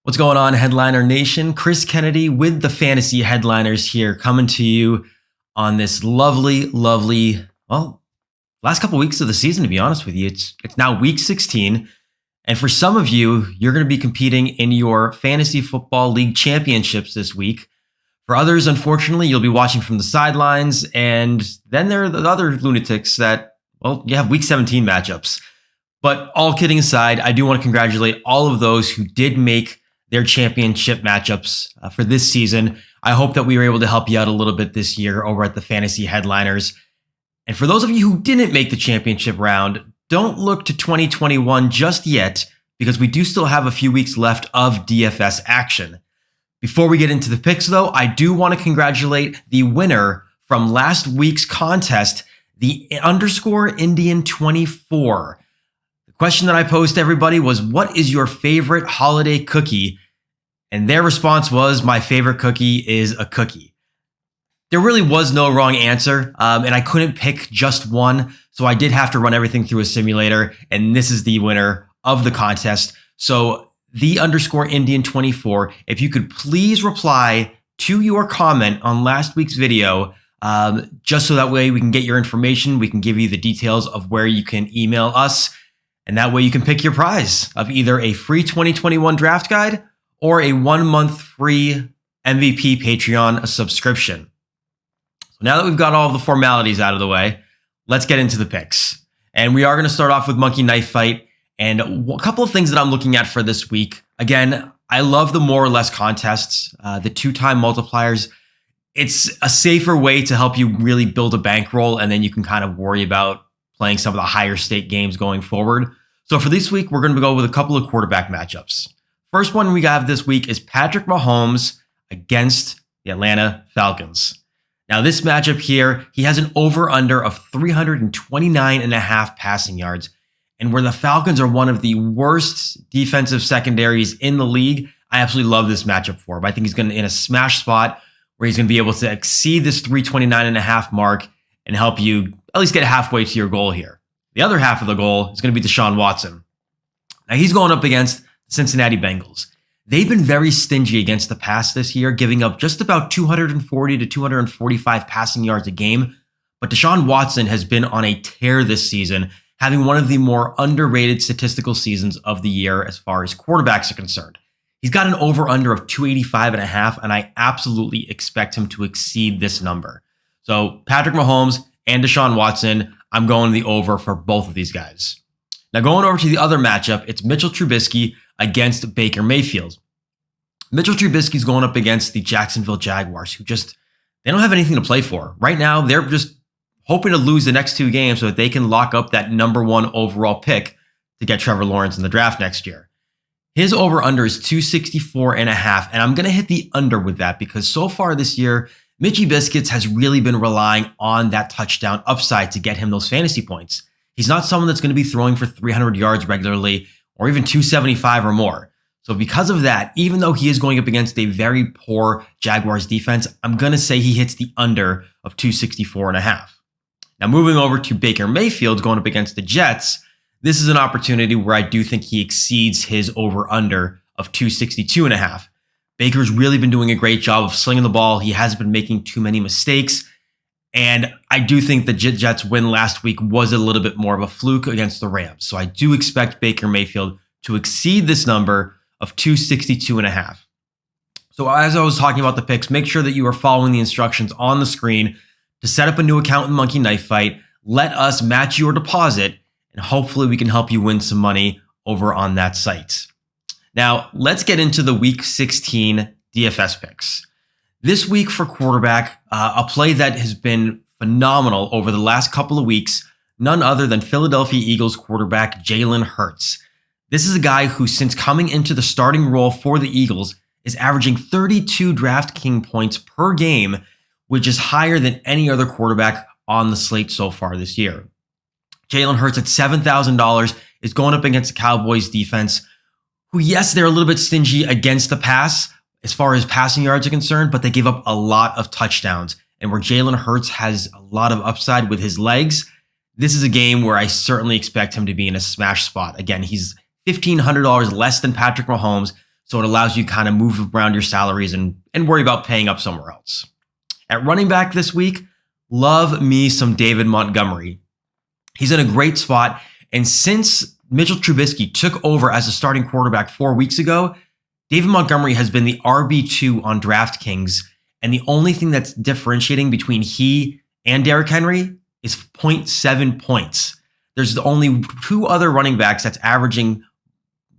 What's going on, Headliner Nation? Chris Kennedy with the Fantasy Headliners here, coming to you on this lovely, last couple weeks of the season, to be honest with you. It's now week 16. And for some of you, you're going to be competing in your Fantasy Football League championships this week. For others, unfortunately, you'll be watching from the sidelines. And then there are the other lunatics that, you have week 17 matchups. But all kidding aside, I do want to congratulate all of those who did make their championship matchups for this season. I hope that we were able to help you out a little bit this year over at the Fantasy Headliners. And for those of you who didn't make the championship round, don't look to 2021 just yet, because we do still have a few weeks left of DFS action. Before we get into the picks, though, I do want to congratulate the winner from last week's contest, the _Indian24. Question that I posed to everybody was, what is your favorite holiday cookie? And their response was, my favorite cookie is a cookie. There really was no wrong answer, and I couldn't pick just one, so I did have to run everything through a simulator, and this is the winner of the contest. So the _Indian24, if you could please reply to your comment on last week's video, just so that way we can get your information, we can give you the details of where you can email us. And that way you can pick your prize of either a free 2021 draft guide or a 1-month free MVP Patreon subscription. So now that we've got all of the formalities out of the way, let's get into the picks. And we are going to start off with Monkey Knife Fight. And a couple of things that I'm looking at for this week. Again, I love the more or less contests, the 2-time multipliers. It's a safer way to help you really build a bankroll, and then you can kind of worry about playing some of the higher stake games going forward. So for this week, we're going to go with a couple of quarterback matchups. First one we have this week is Patrick Mahomes against the Atlanta Falcons. Now this matchup here, he has an over-under of 329.5 passing yards. And where the Falcons are one of the worst defensive secondaries in the league, I absolutely love this matchup for him. I think he's going to in a smash spot where he's going to be able to exceed this 329.5 mark and help you at least get halfway to your goal here. The other half of the goal is going to be Deshaun Watson. Now he's going up against the Cincinnati Bengals. They've been very stingy against the pass this year, giving up just about 240 to 245 passing yards a game. But Deshaun Watson has been on a tear this season, having one of the more underrated statistical seasons of the year as far as quarterbacks are concerned. He's got an over-under of 285.5, and I absolutely expect him to exceed this number. So Patrick Mahomes and Deshaun Watson, I'm going the over for both of these guys. Now going over to the other matchup, it's Mitchell Trubisky against Baker Mayfield. Mitchell Trubisky's going up against the Jacksonville Jaguars, who they don't have anything to play for. Right now, they're just hoping to lose the next 2 games so that they can lock up that #1 overall pick to get Trevor Lawrence in the draft next year. His over-under is 264.5, and I'm going to hit the under with that because so far this year, Mitchy Biscuits has really been relying on that touchdown upside to get him those fantasy points. He's not someone that's going to be throwing for 300 yards regularly or even 275 or more. So because of that, even though he is going up against a very poor Jaguars defense, I'm going to say he hits the under of 264.5. Now moving over to Baker Mayfield going up against the Jets, this is an opportunity where I do think he exceeds his over-under of 262.5. Baker's really been doing a great job of slinging the ball. He hasn't been making too many mistakes. And I do think the Jets win last week was a little bit more of a fluke against the Rams. So I do expect Baker Mayfield to exceed this number of 262.5. So as I was talking about the picks, make sure that you are following the instructions on the screen to set up a new account in Monkey Knife Fight. Let us match your deposit, and hopefully we can help you win some money over on that site. Now, let's get into the Week 16 DFS picks. This week for quarterback, a play that has been phenomenal over the last couple of weeks, none other than Philadelphia Eagles quarterback Jalen Hurts. This is a guy who, since coming into the starting role for the Eagles, is averaging 32 DraftKings points per game, which is higher than any other quarterback on the slate so far this year. Jalen Hurts at $7,000 is going up against the Cowboys defense, who, yes, they're a little bit stingy against the pass as far as passing yards are concerned, but they give up a lot of touchdowns. And where Jalen Hurts has a lot of upside with his legs, this is a game where I certainly expect him to be in a smash spot. Again, he's $1,500 less than Patrick Mahomes, So it allows you to kind of move around your salaries and worry about paying up somewhere else. At running back this week, love me some David Montgomery. He's in a great spot. And since Mitchell Trubisky took over as a starting quarterback 4 weeks ago, David Montgomery has been the RB2 on DraftKings. And the only thing that's differentiating between he and Derrick Henry is 0.7 points. There's only 2 other running backs that's averaging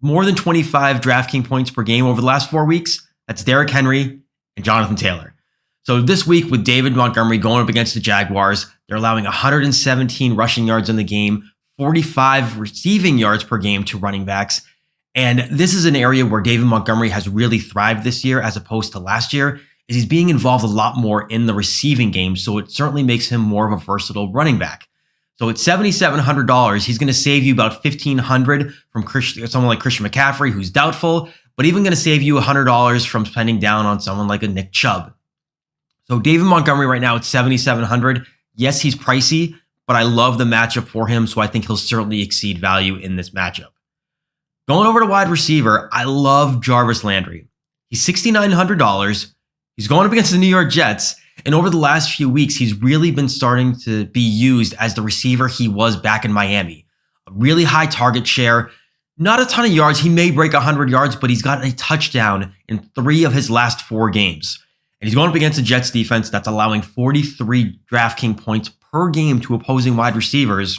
more than 25 DraftKings points per game over the last 4 weeks. That's Derrick Henry and Jonathan Taylor. So this week with David Montgomery going up against the Jaguars, they're allowing 117 rushing yards in the game, 45 receiving yards per game to running backs. And this is an area where David Montgomery has really thrived this year as opposed to last year, is he's being involved a lot more in the receiving game. So it certainly makes him more of a versatile running back. So at $7,700, he's going to save you about $1,500 from someone like Christian McCaffrey, who's doubtful, but even going to save you $100 from spending down on someone like a Nick Chubb. So David Montgomery right now at $7,700. Yes, he's pricey, but I love the matchup for him, so I think he'll certainly exceed value in this matchup. Going over to wide receiver, I love Jarvis Landry. He's $6,900. He's going up against the New York Jets. And over the last few weeks, he's really been starting to be used as the receiver he was back in Miami. A really high target share, not a ton of yards. He may break 100 yards, but he's got a touchdown in 3 of his last 4 games. And he's going up against the Jets defense that's allowing 43 DraftKings points per game to opposing wide receivers.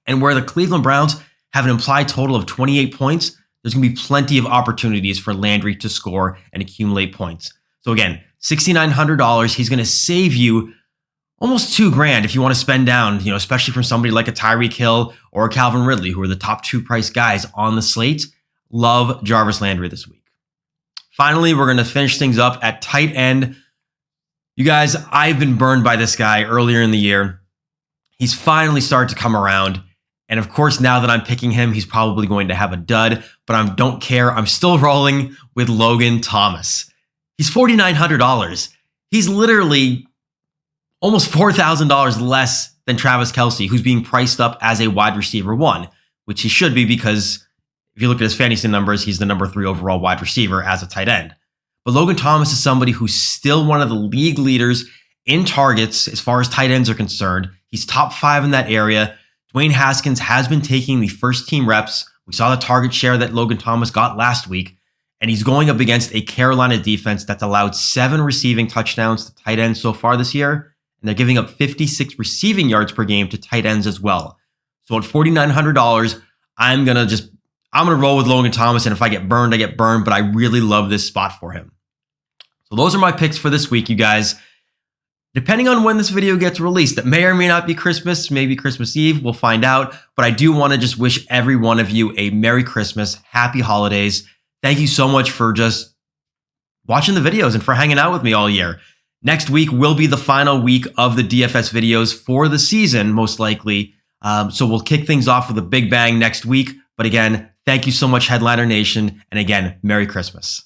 And where the Cleveland Browns have an implied total of 28 points, there's going to be plenty of opportunities for Landry to score and accumulate points. So again, $6,900, he's going to save you almost $2,000 if you want to spend down, especially from somebody like a Tyreek Hill or a Calvin Ridley, who are the top 2 price guys on the slate. Love Jarvis Landry this week. Finally, we're going to finish things up at tight end. You guys, I've been burned by this guy earlier in the year. He's finally started to come around. And of course, now that I'm picking him, he's probably going to have a dud, but I don't care. I'm still rolling with Logan Thomas. He's $4,900. He's literally almost $4,000 less than Travis Kelce, who's being priced up as a wide receiver 1, which he should be because if you look at his fantasy numbers, he's the number 3 overall wide receiver as a tight end. But Logan Thomas is somebody who's still one of the league leaders in targets as far as tight ends are concerned. He's top 5 in that area. Dwayne Haskins has been taking the first team reps. We saw the target share that Logan Thomas got last week. And he's going up against a Carolina defense that's allowed 7 receiving touchdowns to tight ends so far this year. And they're giving up 56 receiving yards per game to tight ends as well. So at $4,900, I'm going to roll with Logan Thomas. And if I get burned, I get burned. But I really love this spot for him. So those are my picks for this week, you guys. Depending on when this video gets released, it may or may not be Christmas, maybe Christmas Eve. We'll find out. But I do want to just wish every one of you a Merry Christmas, Happy Holidays. Thank you so much for just watching the videos and for hanging out with me all year. Next week will be the final week of the DFS videos for the season, most likely. So we'll kick things off with a big bang next week. But again, thank you so much, Headliner Nation. And again, Merry Christmas.